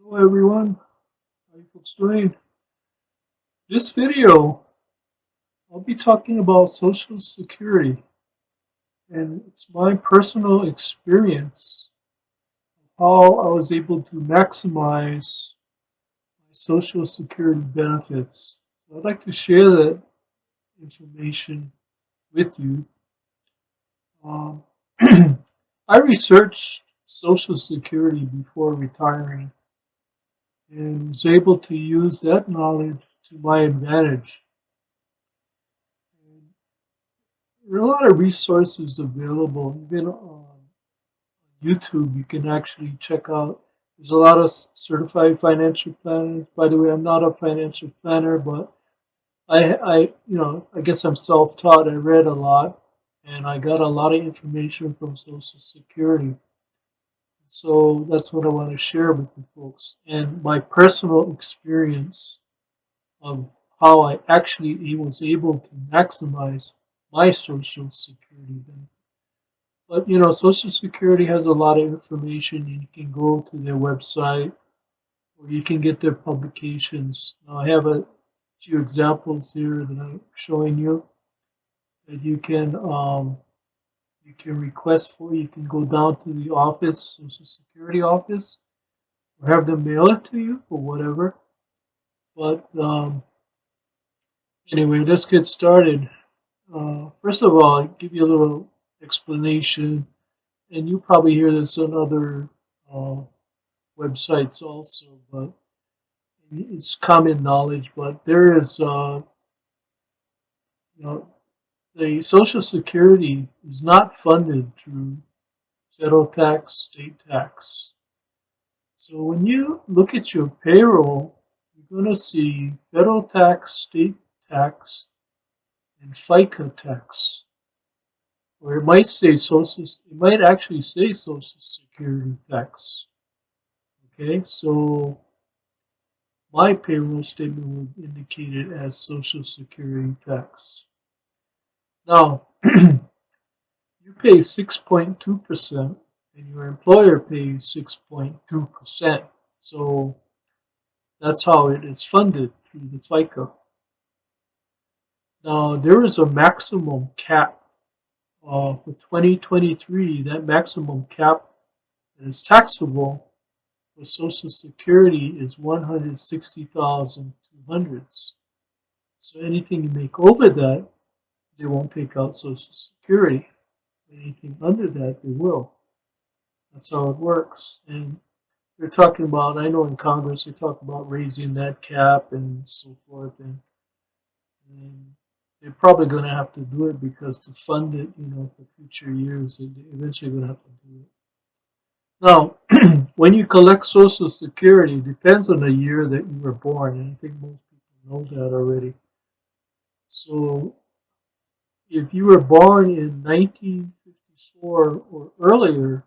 Hello everyone, how you folks doing? This video, I'll be talking about Social Security, and it's my personal experience how I was able to maximize my Social Security benefits. So I'd like to share that information with you. Um, I researched Social Security before retiring and was able to use that knowledge to my advantage. There are a lot of resources available. Even on YouTube, you can actually check out. There's a lot of certified financial planners. By the way, I'm not a financial planner, but I guess I'm self-taught. I read a lot, and I got a lot of information from Social Security. So that's what I want to share with you folks, and my personal experience of how I actually was able to maximize my Social Security benefit. But Social Security has a lot of information. You can go to their website or you can get their publications. Now, I have a few examples here that I'm showing you that you can request for. You can go down to the office, Social Security office, or have them mail it to you or whatever. But anyway, let's get started. First of all, I'll give you a little explanation, and you probably hear this on other uh, websites also, but it's common knowledge. But there is, you know, the Social Security is not funded through federal tax, state tax. So when you look at your payroll, you're going to see federal tax, state tax, and FICA tax. Or it might say it might actually say Social Security tax. Okay, so my payroll statement would indicate it as Social Security tax. Now, you pay 6.2% and your employer pays 6.2%. So that's how it is funded through the FICA. Now, there is a maximum cap for 2023. That maximum cap that is taxable for Social Security is 160,200. So anything you make over that, they won't take out Social Security. Anything under that, they will. That's how it works. And they're talking about, I know in Congress, they talk about raising that cap and so forth. And they're probably going to have to do it because to fund it, for future years, they're eventually going to have to do it. Now, when you collect Social Security, it depends on the year that you were born. And I think most people know that already. So if you were born in 1954 or earlier,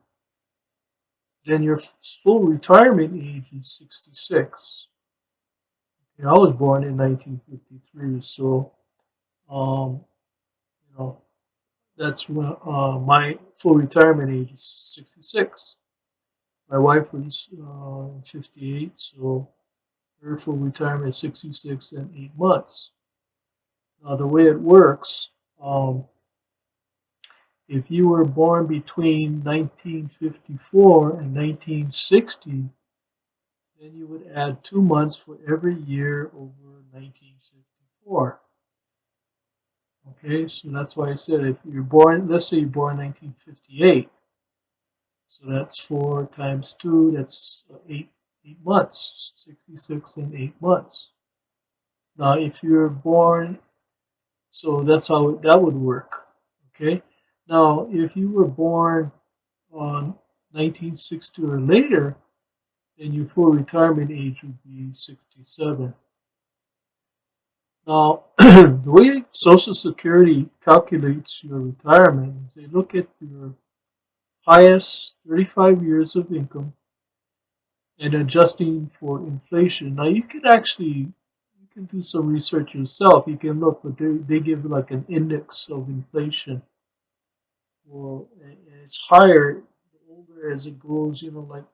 then your full retirement age is 66. I was born in 1953, so um, you know that's when my full retirement age is 66. My wife was 58, so her full retirement is 66 and 8 months. Now the way it works, if you were born between 1954 and 1960, then you would add 2 months for every year over 1954. Okay, so that's why I said if you're born, let's say you're born 1958, so that's 4 times 2, that's 8 months, 66 and 8 months. Now, if you're born, so that's how that would work. Okay, now if you were born on 1960 or later, then your full retirement age would be 67. Now, the way Social Security calculates your retirement is they look at your highest 35 years of income and adjusting for inflation. Now, you can do some research yourself. You can look, but they give like an index of inflation. Well, and it's higher the older as it goes, like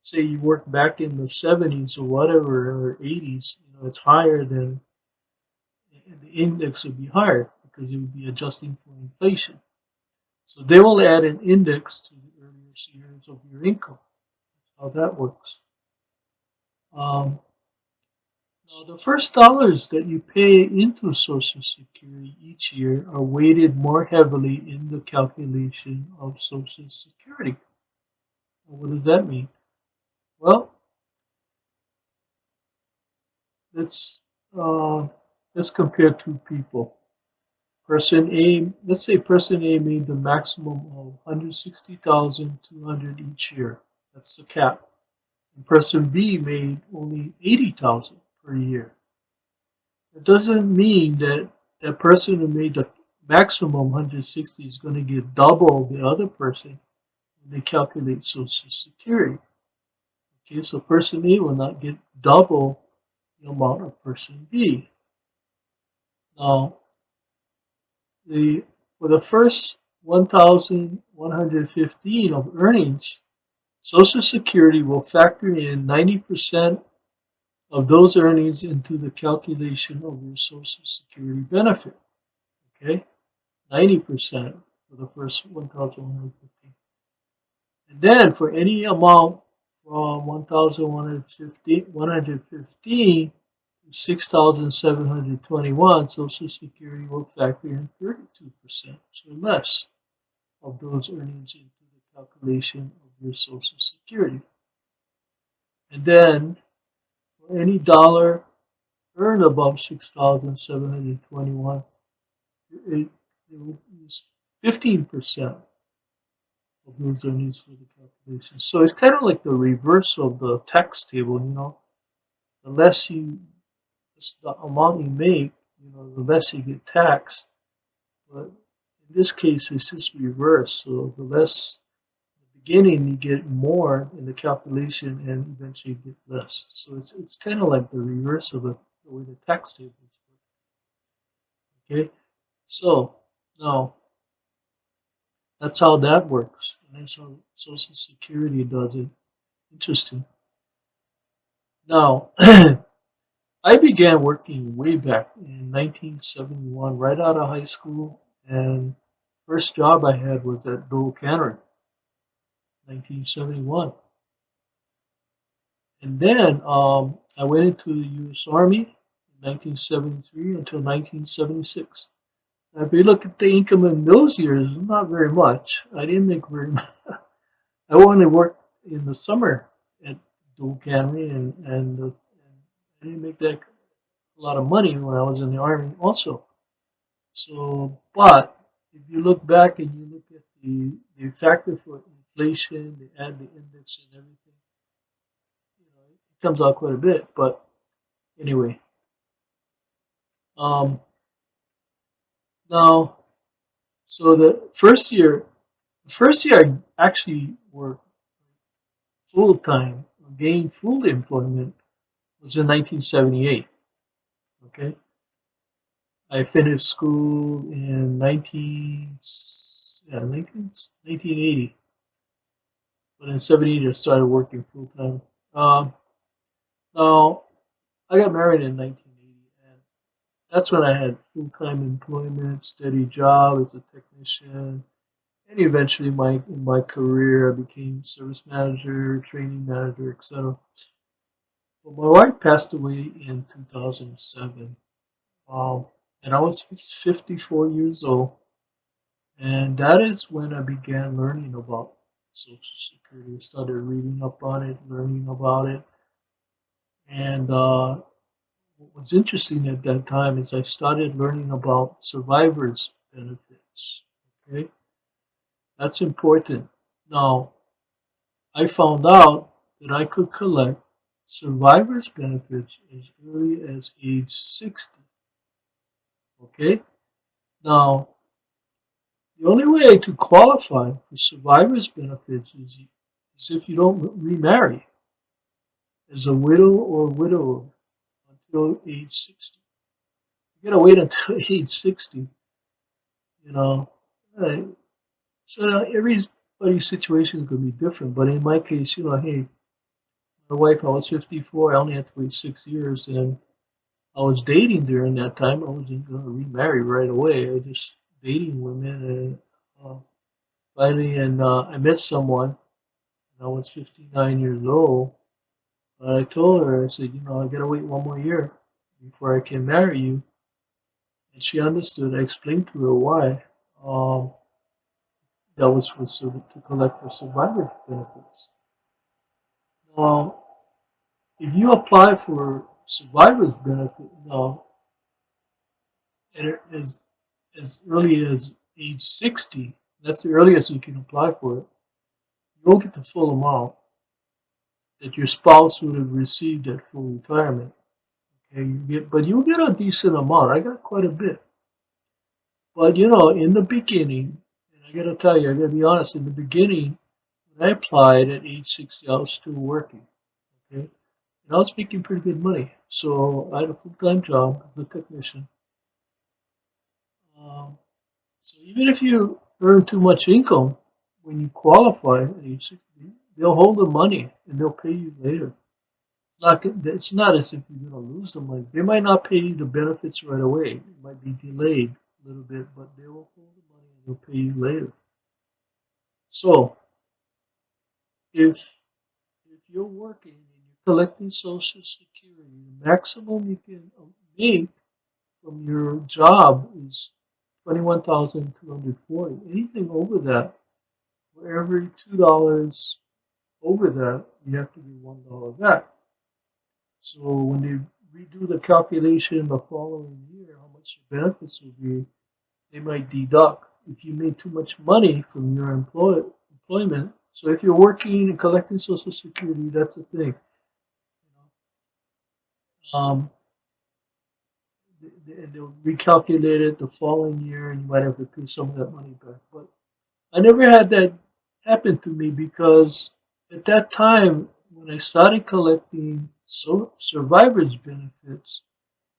say you work back in the 70s or whatever, or 80s, it's higher than the index would be higher because it would be adjusting for inflation. So they will add an index to the earlier years of your income. That's how that works. Um, Now, the first dollars that you pay into Social Security each year are weighted more heavily in the calculation of Social Security. What does that mean? Well, let's uh, let's compare two people. Person A, let's say person A made the maximum of 160,200 each year. That's the cap. And person B made only 80,000 per year. It doesn't mean that that person who made the maximum 160 is going to get double the other person when they calculate Social Security. Okay, so person A will not get double the amount of person B. Now, the for the first 1,115 of earnings, Social Security will factor in 90% of those earnings into the calculation of your Social Security benefit. Okay, 90% for the first 1,115. And then for any amount from 1,115 to 6,721, Social Security will factor in 32%, so less of those earnings into the calculation of your Social Security. And then for any dollar earned above 6,721, it will use 15% of those earnings for the calculation. So it's kind of like the reverse of the tax table. The less the amount you make, the less you get taxed. But in this case, it's just reverse. So the less the beginning, you get more in the calculation, and eventually you get less. So it's kind of like the reverse of the way the tax table is. Okay, so now that's how that works, and that's how Social Security does it. Interesting. Now, I began working way back in 1971, right out of high school, and first job I had was at Dole Cannery, 1971. And then I went into the U.S. Army in 1973 until 1976. Now, if you look at the income in those years, not very much. I didn't make very much. I only worked in the summer at Dole Cannery, and I didn't make that a lot of money when I was in the army also. So, but if you look back and you look at the factor for inflation, they add the index and everything, it comes out quite a bit. But anyway, um, now, so the first year I actually worked full time, gained full employment was in 1978. Okay, I finished school in 1980, but in 78 I started working full time. Um, Now, I got married in 1980, and that's when I had full time employment, steady job as a technician, and eventually in my career I became service manager, training manager, etc. But my wife passed away in 2007, um, and I was 54 years old. And that is when I began learning about Social Security. I started reading up on it, learning about it. And what was interesting at that time is I started learning about survivors' benefits. Okay, that's important. Now, I found out that I could collect survivors' benefits as early as age 60. Okay, now the only way to qualify for survivors' benefits is if you don't remarry as a widow or widower until age 60. You gotta wait until age 60, you know. Uh, so everybody's situation is gonna be different. But in my case, hey, My wife, I was 54. I only had to wait 6 years, and I was dating during that time. I wasn't going to remarry right away. I was just dating women, and finally, and I met someone. And I was 59 years old. I told her, I said, I got to wait 1 more year before I can marry you. And she understood. I explained to her why. Um, that was to collect for survivor benefits. Now, if you apply for survivor's benefit now, as early as age 60, that's the earliest you can apply for it. You won't get the full amount that your spouse would have received at full retirement. Okay, but you get a decent amount. I got quite a bit. But in the beginning, and I gotta tell you, I gotta be honest, in the beginning, when I applied at age 60, I was still working. Okay, and I was making pretty good money. So I had a full-time job as a technician. Um, so even if you earn too much income when you qualify at age 60, they'll hold the money and they'll pay you later. It's not as if you're going to lose the money. They might not pay you the benefits right away. It might be delayed a little bit, but they will hold the money and they'll pay you later. So if you're working and you're collecting Social Security, the maximum you can make from your job is 21,240. Anything over that, for every $2 over that, you have to give $1 back. So when they redo the calculation the following year, how much your benefits will be, they might deduct if you made too much money from your employment. So if you're working and collecting Social Security, that's the thing. Um, they'll recalculate it the following year, and you might have to pay some of that money back. But I never had that happen to me because at that time, when I started collecting survivors benefits,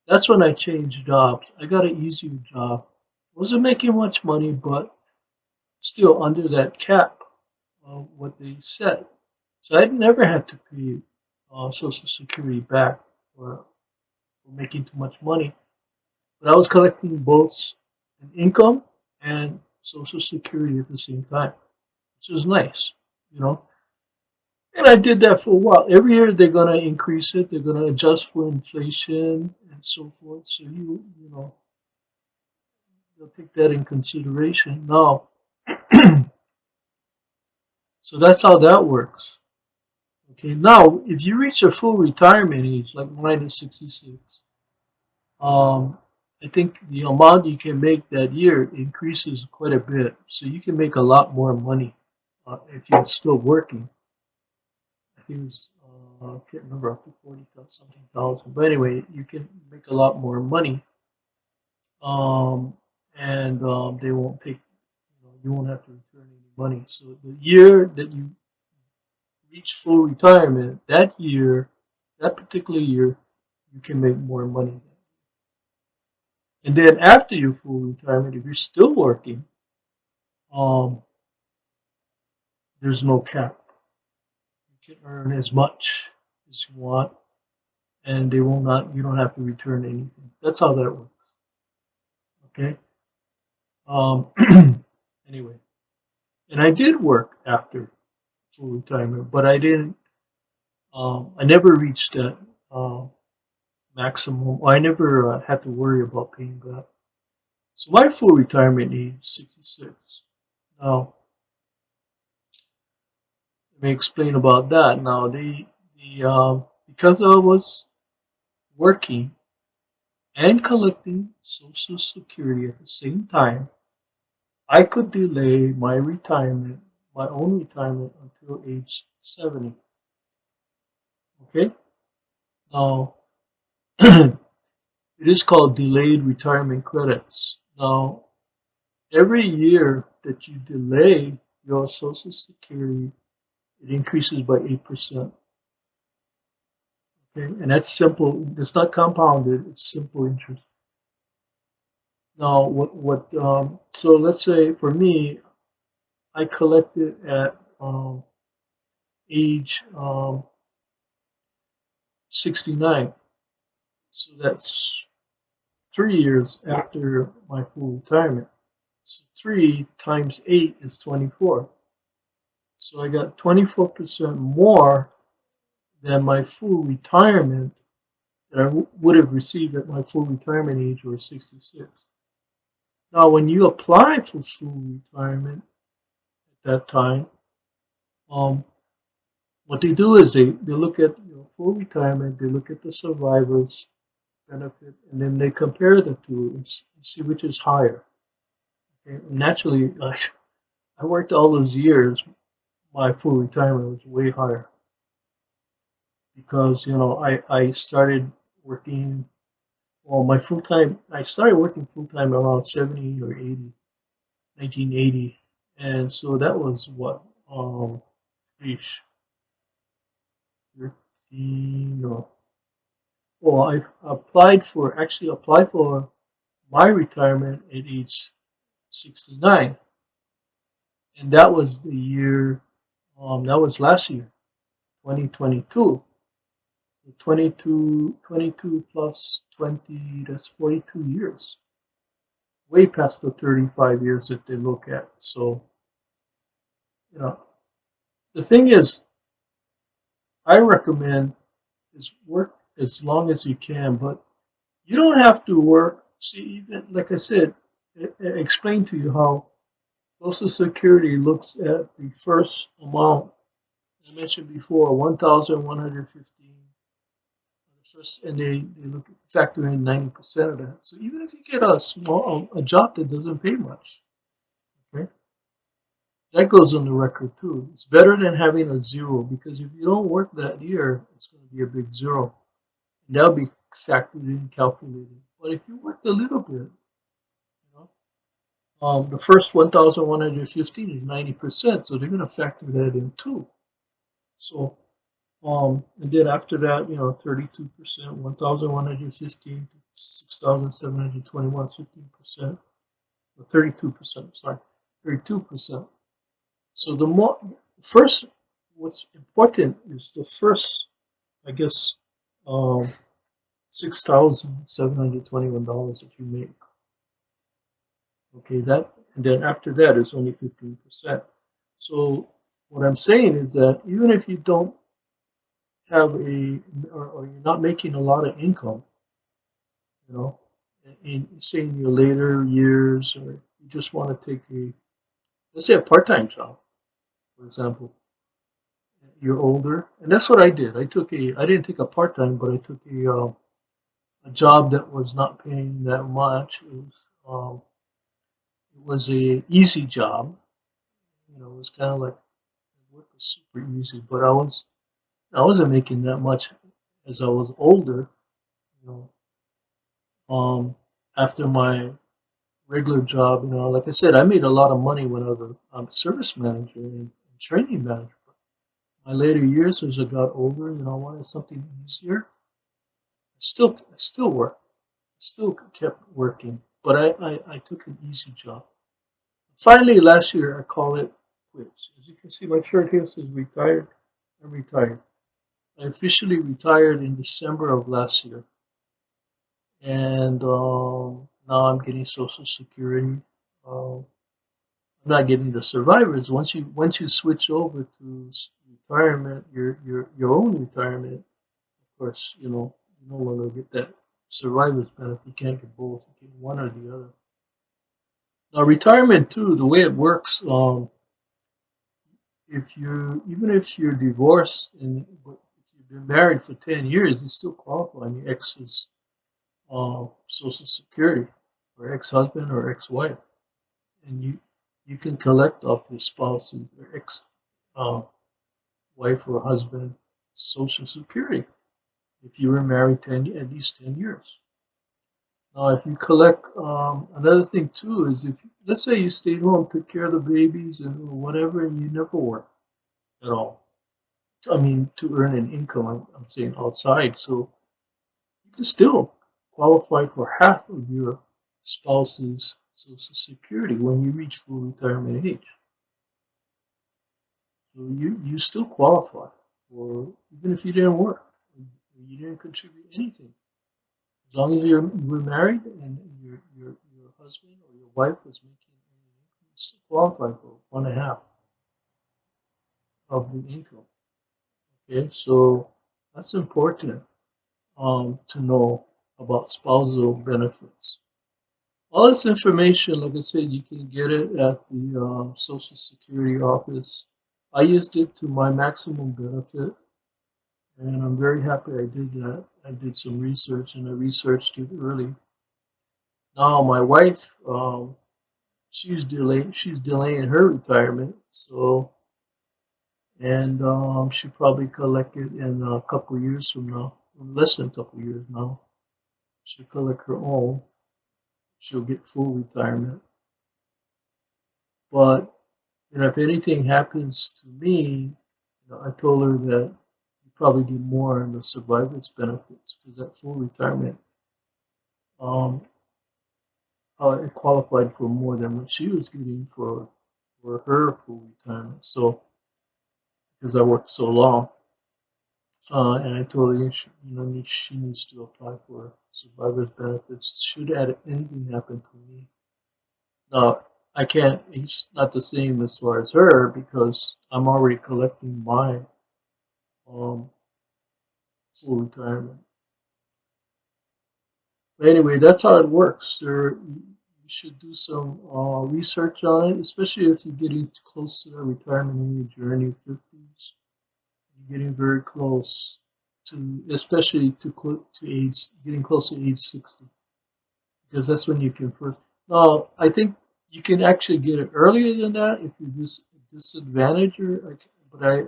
that's when I changed jobs. I got an easier job. Wasn't making much money, but still under that cap of what they said. So I never had to pay Social Security back for making too much money. But I was collecting both an income and Social Security at the same time, which was nice, you know. And I did that for a while. Every year they're gonna increase it. They're gonna adjust for inflation and so forth. So you'll take that in consideration. Now, so that's how that works. Okay. Now, if you reach a full retirement age, like mine is 66, um, I think the amount you can make that year increases quite a bit. So you can make a lot more money if you're still working. I think it was, I can't remember, up to 40 something thousand. But anyway, you can make a lot more money. Um, and they won't take, you won't have to return any money. So the year that you reach full retirement, that year, that particular year, you can make more money. And then after your full retirement, if you're still working, um, there's no cap. You can earn as much as you want, and they will not. You don't have to return anything. That's how that works. Okay. Um, anyway, and I did work after full retirement, but I didn't. I never reached that uh, maximum. I never had to worry about paying back. So my full retirement age is 66. Now, let me explain about that. Now, because I was working and collecting Social Security at the same time, I could delay my own retirement until age 70. Okay? Now, it is called delayed retirement credits. Now, every year that you delay your Social Security, it increases by 8%. Okay? And that's simple. It's not compounded, it's simple interest. Now, so let's say for me, I collected at age 69. So that's 3 years after my full retirement. So 3 times 8 is 24. So I got 24% more than my full retirement that I would have received at my full retirement age, or 66. Now, when you apply for full retirement at that time, um, what they do is they look at full retirement, they look at the survivors benefit, and then they compare the two and see which is higher. Okay? Naturally, like I worked all those years, my full retirement was way higher because I started working. Well, my full time I started working full time around 70 or 80, 1980, and so that was what, geez, 13, no. Well, I actually applied for my retirement at age 69, and that was the year, that was last year, 2022. So 22 plus 20, that's 42 years, way past the 35 years that they look at. So, you know, the thing is, I recommend is work as long as you can, but you don't have to work. See, even like I said, explain to you how Social Security looks at the first amount I mentioned before, 1,115. First, and they look factor in 90% of that. So even if you get a job that doesn't pay much, okay, that goes on the record too. It's better than having a zero, because if you don't work that year, it's going to be a big zero. And that'll be factored in, calculated. But if you worked a little bit, know, the first 1,115 is 90%, so they're going to factor that in too. So, and then after that, 32%, 1,115 to 6,721, 15%, or 32%, sorry, 32%. So the more, first, what's important is the first, I guess, um, $6,721 that you make. Okay, that, and then after that it's only 15%. So what I'm saying is that even if you don't have or you're not making a lot of income, you know, say in your later years, or you just want to take let's say a part-time job, for example, you're older, and that's what I did. I didn't take a part-time, but I took a job that was not paying that much. It was a easy job. It was kind of like work was super easy, but I wasn't making that much as I was older. You know, after my regular job, like I said, I made a lot of money when I was a service manager and training manager. But my later years, as I got older, I wanted something easier. I still worked, still kept working, but I took an easy job. Finally, last year, I called it quits. As you can see, my shirt here says retired. I'm retired. I officially retired in December of last year, and now I'm getting Social Security. I'm not getting the survivors. Once you switch over to retirement, your own retirement, of course, you no longer get that survivors benefit. You can't get both. You get one or the other. Now, retirement too, the way it works, even if you're divorced and but if you've been married for 10 years, you still qualify on your ex's Social Security, or ex-husband or ex-wife, and you can collect off your spouse's or ex uh, wife or husband Social Security if you were married at least 10 years. Now, if you collect, another thing too is, if let's say you stayed home, took care of the babies and whatever, and you never worked at all. I mean, to earn an income, I'm saying outside, so you can still qualify for half of your spouse's Social Security when you reach full retirement age. So you still qualify for, even if you didn't work. You didn't contribute anything. As long as we're married and your husband or your wife was making any income, you still qualify for one and a half of the income. Okay, so that's important to know about spousal benefits. All this information, like I said, you can get it at the Social Security office. I used it to my maximum benefit, and I'm very happy I did that. I did some research, and I researched it early. Now, my wife, she's delaying her retirement, so and she probably collect it in a couple years from now, less than a couple years now. She'll collect her own. She'll get full retirement. But if anything happens to me, I told her that you probably do more on the survivor's benefits because that full retirement, um, I qualified for more than what she was getting for her full retirement. So because I worked so long, and I told her she needs to apply for survivor's benefits. Should anything happen to me, now I can't. It's not the same as far as her because I'm already collecting my um, full retirement. But anyway, that's how it works. You should do some research on it, especially if you're getting close to the retirement age. You're in your 50s. You're getting very close to, especially to age, getting close to age 60, because that's when you can first. Now, I think you can actually get it earlier than that if you're disadvantaged, but I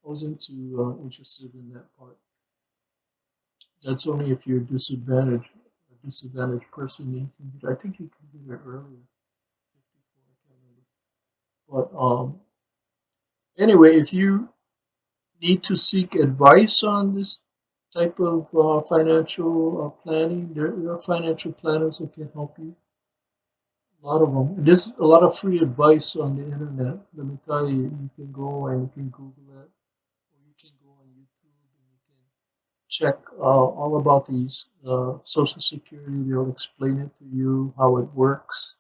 wasn't too interested in that part. That's only if you're a disadvantaged person. I think you can do it earlier. 54, I can't remember. But anyway, if you need to seek advice on this type of financial planning, there are financial planners that can help you. A lot of them. There's a lot of free advice on the internet. Let me tell you, you can go and you can Google it, or you can go on YouTube and you can check all about these Social Security. They'll explain it to you how it works,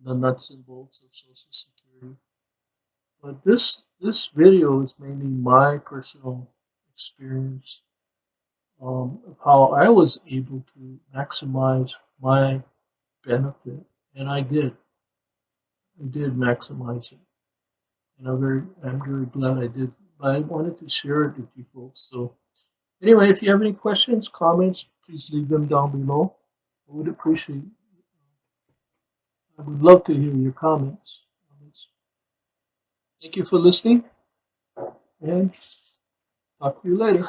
the nuts and bolts of Social Security. But this video is mainly my personal experience of how I was able to maximize my benefit, and I did maximize it, and I'm very glad I did. But I wanted to share it with you folks. So anyway, if you have any questions, comments, please leave them down below. I would appreciate. I would love to hear your comments. Thank you for listening, and talk to you later.